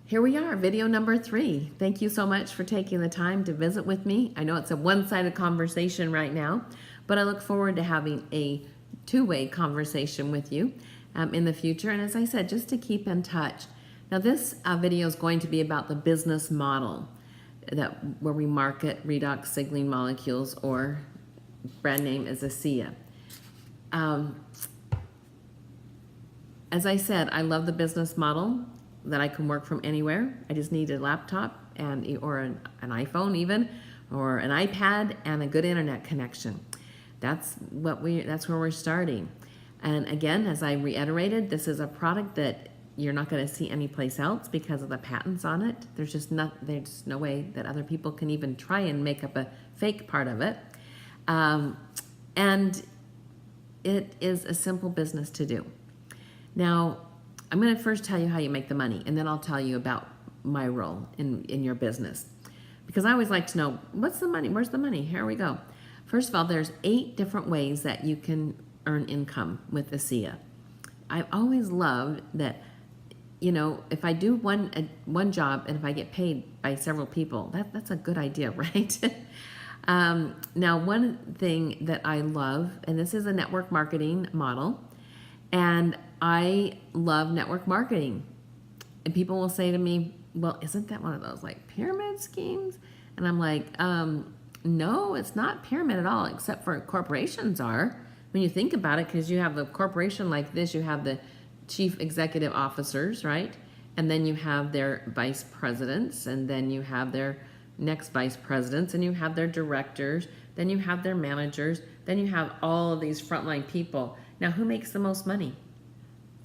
Here we are, video number 3. Thank you so much for taking the time to visit with me. I know it's a one-sided conversation right now, but I look forward to having a two-way conversation with you in the future. And as I said, just to keep in touch. Now this video is going to be about the business model where we market redox signaling molecules, or brand name is ASEA. As I said, I love the business model that I can work from anywhere. I just need a laptop or an iPhone even, or an iPad and a good internet connection. That's where we're starting. And again, as I reiterated, this is a product that you're not going to see anyplace else because of the patents on it. There's no way that other people can even try and make up a fake part of it. And it is a simple business to do. Now, I'm going to first tell you how you make the money, and then I'll tell you about my role in your business. Because I always like to know, what's the money? Where's the money? Here we go. First of all, there's 8 different ways that you can earn income with ASEA. I've always loved that, you know, if I do one job and if I get paid by several people, that's a good idea, right? Now, one thing that I love, and this is a network marketing model, and I love network marketing. And people will say to me, well, isn't that one of those like pyramid schemes? And I'm like, no, it's not pyramid at all, except for corporations are. When you think about it, because you have the corporation like this, you have the chief executive officers, right? And then you have their vice presidents, and then you have their next vice presidents, and you have their directors, then you have their managers, then you have all of these frontline people. Now, who makes the most money?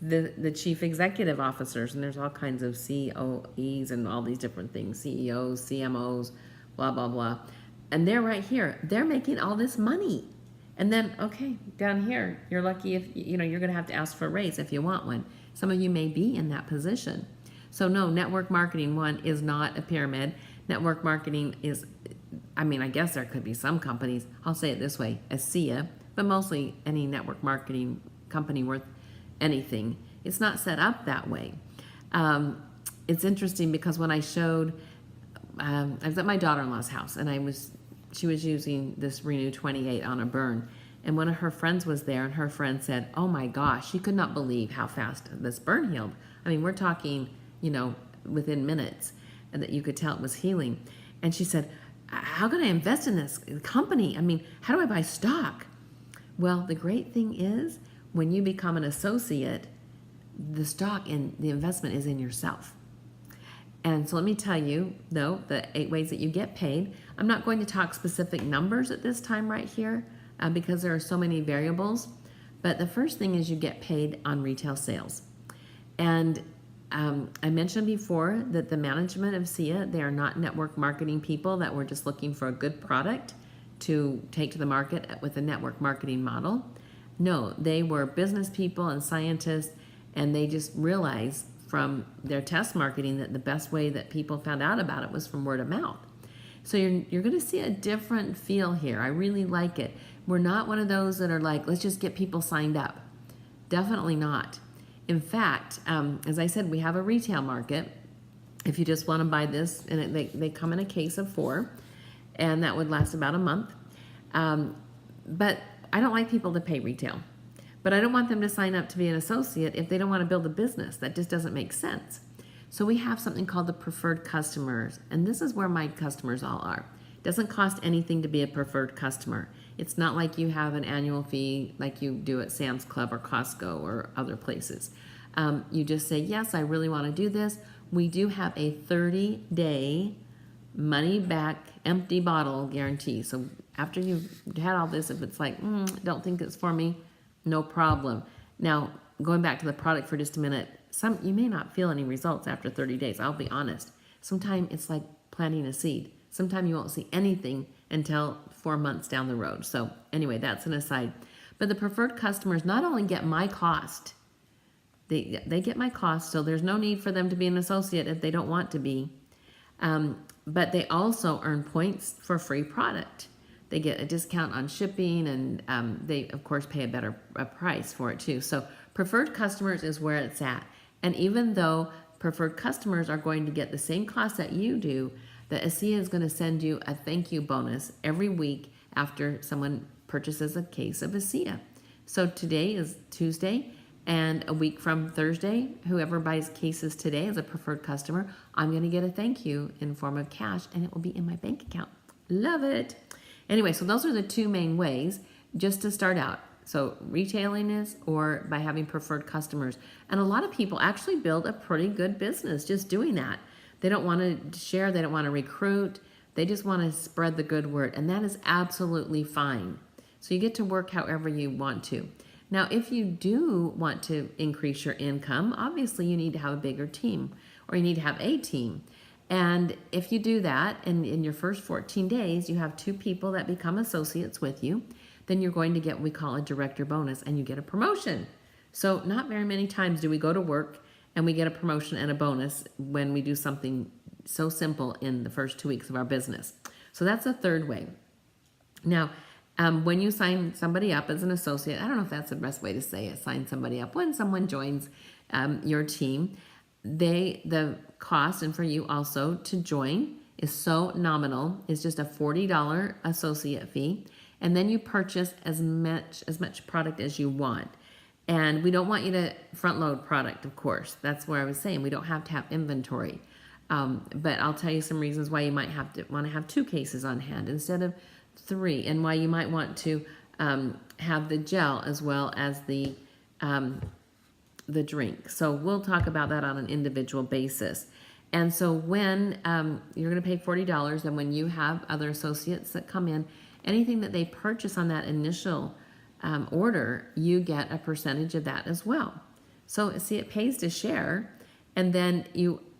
The chief executive officers, and there's all kinds of COEs and all these different things, CEOs, CMOs, blah, blah, blah. And they're right here. They're making all this money. And then, okay, down here, you're lucky if, you know, you're going to have to ask for a raise if you want one. Some of you may be in that position. So no, network marketing, one, is not a pyramid. Network marketing is, I mean, I guess there could be some companies, I'll say it this way, ASEA, but mostly any network marketing company worth anything. It's not set up that way. It's interesting because when I showed, I was at my daughter-in-law's house, and she was using this Renew 28 on a burn, and one of her friends was there, and her friend said, oh my gosh, she could not believe how fast this burn healed. I mean, we're talking, you know, within minutes, and that you could tell it was healing. And she said, how can I invest in this company? I mean, how do I buy stock? Well, the great thing is, when you become an associate, the stock and the investment is in yourself. And so let me tell you, though, the 8 ways that you get paid. I'm not going to talk specific numbers at this time right here because there are so many variables. But the first thing is you get paid on retail sales. And I mentioned before that the management of ASEA, they are not network marketing people that were just looking for a good product to take to the market with a network marketing model. No, they were business people and scientists, and they just realized from their test marketing that the best way that people found out about it was from word of mouth. So you're going to see a different feel here. I really like it. We're not one of those that are like, let's just get people signed up. Definitely not. In fact, as I said, we have a retail market. If you just want to buy this, and they come in a case of 4, and that would last about a month. But I don't like people to pay retail. But I don't want them to sign up to be an associate if they don't want to build a business. That just doesn't make sense. So we have something called the preferred customers, and this is where my customers all are. It doesn't cost anything to be a preferred customer. It's not like you have an annual fee like you do at Sam's Club or Costco or other places. You just say, yes, I really want to do this. We do have a 30-day money-back empty bottle guarantee. So after you've had all this, if it's like, don't think it's for me, no problem. Now, going back to the product for just a minute, you may not feel any results after 30 days. I'll be honest. Sometimes it's like planting a seed. Sometimes you won't see anything until 4 months down the road. So anyway, that's an aside. But the preferred customers not only get my cost, they get my cost, so there's no need for them to be an associate if they don't want to be. But they also earn points for free product. They get a discount on shipping, and they, of course, pay a better price for it, too. So preferred customers is where it's at. And even though preferred customers are going to get the same cost that you do. The ASEA is going to send you a thank you bonus every week after someone purchases a case of ASEA. So today is Tuesday, and a week from Thursday, whoever buys cases today as a preferred customer, I'm going to get a thank you in form of cash, and it will be in my bank account. Love it. Anyway, so those are the two main ways just to start out. So retailing is, or by having preferred customers. And a lot of people actually build a pretty good business just doing that. They don't want to share, they don't want to recruit, they just want to spread the good word, and that is absolutely fine. So you get to work however you want to. Now, if you do want to increase your income, obviously you need to have a bigger team, or you need to have a team. And if you do that, and in your first 14 days, you have 2 people that become associates with you, then you're going to get what we call a director bonus, and you get a promotion. So not very many times do we go to work and we get a promotion and a bonus when we do something so simple in the first 2 weeks of our business. So that's the third way. Now, when you sign somebody up as an associate, I don't know if that's the best way to say it, sign somebody up. When someone joins your team, the cost, and for you also to join, is so nominal. It's just a $40 associate fee. And then you purchase as much product as you want. And we don't want you to front load product, of course. That's where I was saying we don't have to have inventory. But I'll tell you some reasons why you might want to have 2 cases on hand instead of 3, and why you might want to have the gel as well as the drink. So we'll talk about that on an individual basis. And so when you're going to pay $40, and when you have other associates that come in, anything that they purchase on that initial order, you get a percentage of that as well. So see, it pays to share, and then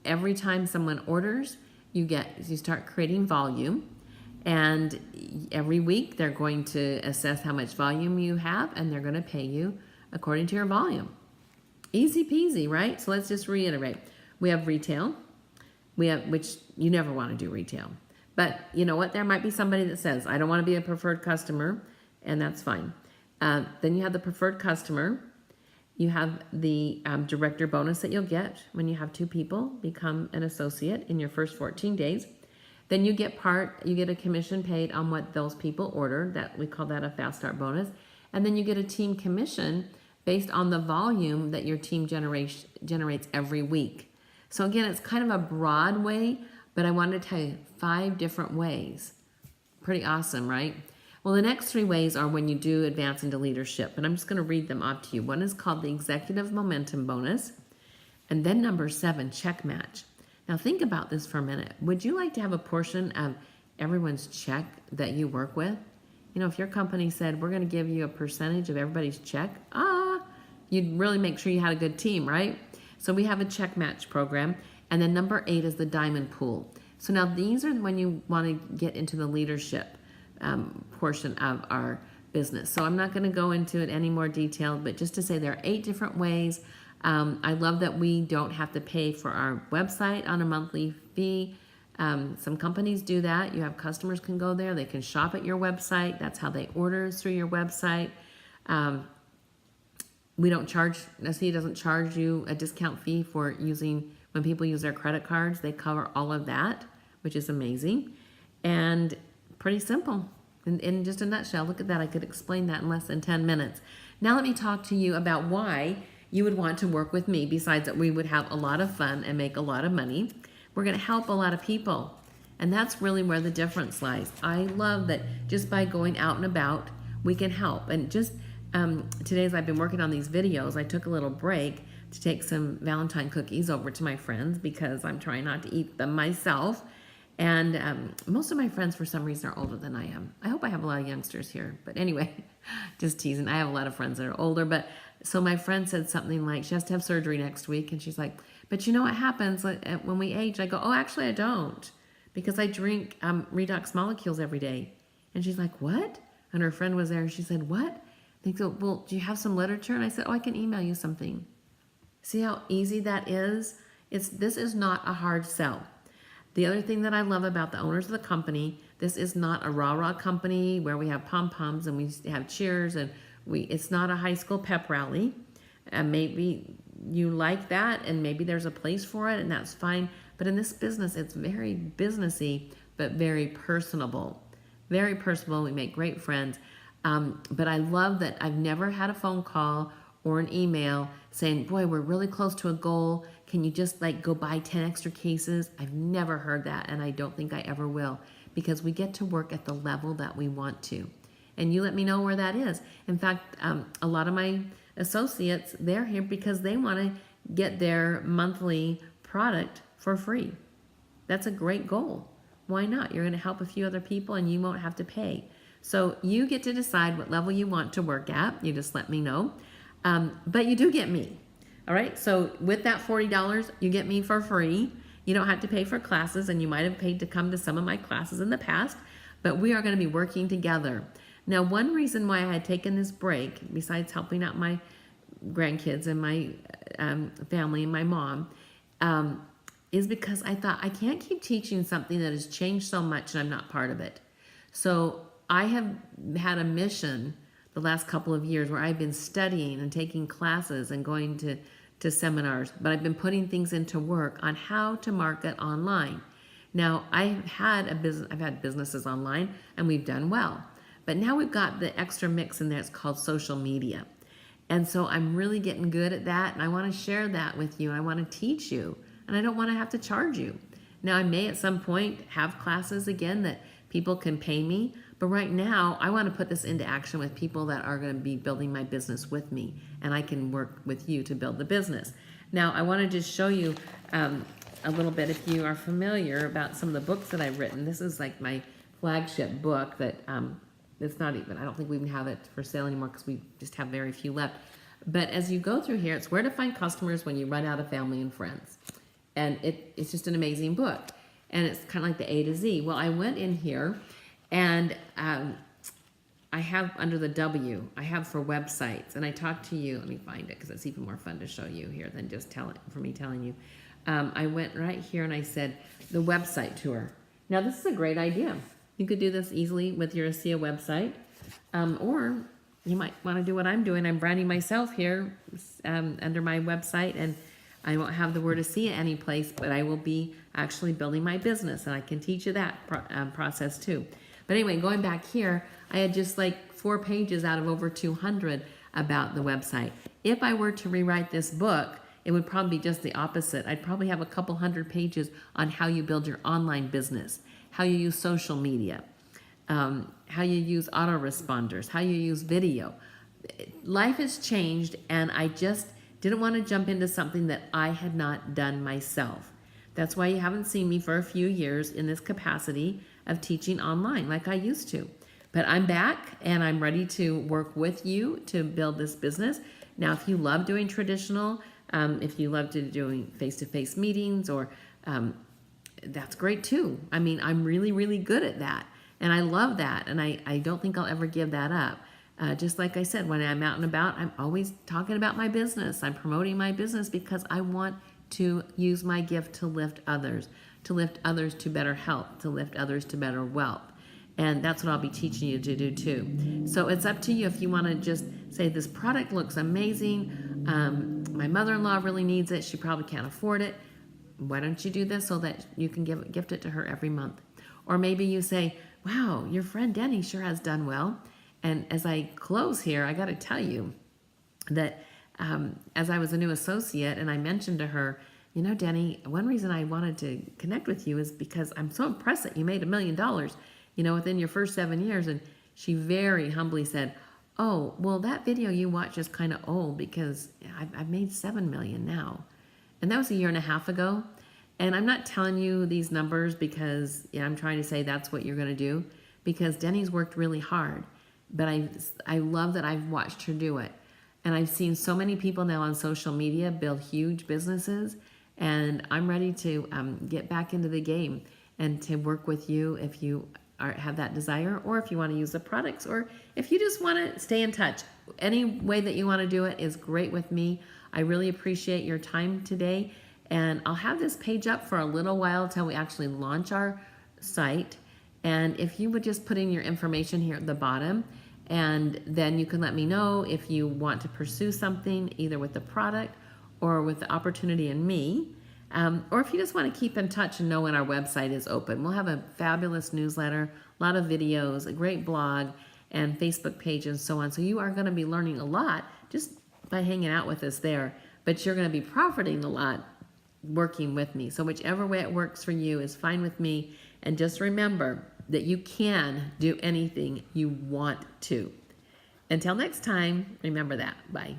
every time someone orders, you start creating volume. And every week they're going to assess how much volume you have, and they're going to pay you according to your volume. Easy peasy, right? So let's just reiterate. We have retail, which you never want to do retail. But you know what? There might be somebody that says, I don't want to be a preferred customer, and that's fine. Then you have the preferred customer. You have the director bonus that you'll get when you have 2 people become an associate in your first 14 days. Then you get a commission paid on what those people order. That we call that a fast start bonus. And then you get a team commission based on the volume that your team generates every week. So again, it's kind of a broad way, but I wanted to tell you 5 different ways. Pretty awesome, right? Well, the next 3 ways are when you do advance into leadership, and I'm just going to read them off to you. One is called the Executive Momentum Bonus, and then number 7, Check Match. Now think about this for a minute. Would you like to have a portion of everyone's check that you work with? You know, if your company said, we're going to give you a percentage of everybody's check, you'd really make sure you had a good team, right? So we have a check match program. And then number 8 is the Diamond Pool. So now these are when you want to get into the leadership portion of our business. So I'm not going to go into it any more detail, but just to say there are 8 different ways. I love that we don't have to pay for our website on a monthly fee. Some companies do that. You have customers can go there. They can shop at your website. That's how they order, is through your website. We don't charge, ASEA doesn't charge you a discount fee for when people use their credit cards. They cover all of that, which is amazing and pretty simple. In just a nutshell, look at that. I could explain that in less than 10 minutes. Now let me talk to you about why you would want to work with me. Besides that we would have a lot of fun and make a lot of money, we're going to help a lot of people. And that's really where the difference lies. I love that just by going out and about, we can help. And just today, as I've been working on these videos, I took a little break to take some Valentine cookies over to my friends because I'm trying not to eat them myself. And most of my friends, for some reason, are older than I am. I hope I have a lot of youngsters here. But anyway, just teasing. I have a lot of friends that are older. But so my friend said something like, she has to have surgery next week. And she's like, but you know what happens when we age? I go, oh, actually, I don't. Because I drink Redox molecules every day. And she's like, what? And her friend was there. And she said, what? They go, well, do you have some literature? And I said, oh, I can email you something. See how easy that is? This is not a hard sell. The other thing that I love about the owners of the company, this is not a rah-rah company where we have pom-poms and we have cheers and it's not a high school pep rally. Maybe you like that, and maybe there's a place for it, and that's fine. But in this business, it's very businessy, but very personable. Very personable. We make great friends. But I love that I've never had a phone call or an email saying, boy, we're really close to a goal. Can you just like go buy 10 extra cases? I've never heard that, and I don't think I ever will, because we get to work at the level that we want to. And you let me know where that is. In fact, a lot of my associates, they're here because they want to get their monthly product for free. That's a great goal. Why not? You're going to help a few other people and you won't have to pay. So you get to decide what level you want to work at. You just let me know. But you do get me. All right. So with that $40, you get me for free. You don't have to pay for classes, and you might have paid to come to some of my classes in the past, but we are going to be working together. Now, one reason why I had taken this break, besides helping out my grandkids and my family and my mom, is because I thought I can't keep teaching something that has changed so much and I'm not part of it. So I have had a mission the last couple of years where I've been studying and taking classes and going to seminars, but I've been putting things into work on how to market online. Now, I've had businesses online and we've done well. But now we've got the extra mix in there. It's called social media. And so I'm really getting good at that. And I want to share that with you. I want to teach you. And I don't want to have to charge you. Now, I may at some point have classes again that people can pay me. But right now, I want to put this into action with people that are going to be building my business with me. And I can work with you to build the business. Now, I want to just show you a little bit, if you are familiar, about some of the books that I've written. This is like my flagship book that... it's not even, I don't think we even have it for sale anymore because we just have very few left. But as you go through here, it's Where to Find Customers When You Run Out of Family and Friends. And it's just an amazing book. And it's kind of like the A to Z. Well, I went in here and I have under the W, I have for websites. And I talked to you, let me find it because it's even more fun to show you here than just for me telling you. I went right here and I said, the website tour. Now, this is a great idea. You could do this easily with your ASEA website, or you might want to do what I'm doing. I'm branding myself here under my website, and I won't have the word ASEA any place, but I will be actually building my business, and I can teach you that process too. But anyway, going back here, I had just like 4 pages out of over 200 about the website. If I were to rewrite this book, it would probably be just the opposite. I'd probably have a couple hundred pages on how you build your online business, how you use social media, how you use autoresponders, how you use video. Life has changed, and I just didn't want to jump into something that I had not done myself. That's why you haven't seen me for a few years in this capacity of teaching online like I used to. But I'm back, and I'm ready to work with you to build this business. Now, if you love doing traditional, if you love doing face-to-face meetings, or that's great too. I mean, I'm really, really good at that. And I love that. And I don't think I'll ever give that up. Just like I said, when I'm out and about, I'm always talking about my business. I'm promoting my business because I want to use my gift to lift others to better health, to lift others to better wealth. And that's what I'll be teaching you to do too. So it's up to you if you want to just say, this product looks amazing. My mother-in-law really needs it. She probably can't afford it. Why don't you do this so that you can gift it to her every month? Or maybe you say, wow, your friend Denny sure has done well. And as I close here, I got to tell you that as I was a new associate and I mentioned to her, you know, Denny, one reason I wanted to connect with you is because I'm so impressed that you made $1 million, you know, within your first 7 years. And she very humbly said, oh, well, that video you watched is kind of old because I've made 7 million now. And that was a year and a half ago. And I'm not telling you these numbers because I'm trying to say that's what you're going to do, because Denny's worked really hard. But I love that I've watched her do it. And I've seen so many people now on social media build huge businesses. And I'm ready to get back into the game and to work with you if you have that desire, or if you want to use the products, or if you just want to stay in touch. Any way that you want to do it is great with me. I really appreciate your time today. And I'll have this page up for a little while till we actually launch our site. And if you would just put in your information here at the bottom, and then you can let me know if you want to pursue something either with the product or with the opportunity in me. Or if you just want to keep in touch and know when our website is open. We'll have a fabulous newsletter, a lot of videos, a great blog, and Facebook page and so on. So you are going to be learning a lot just by hanging out with us there. But you're going to be profiting a lot working with me. So whichever way it works for you is fine with me. And just remember that you can do anything you want to. Until next time, remember that. Bye.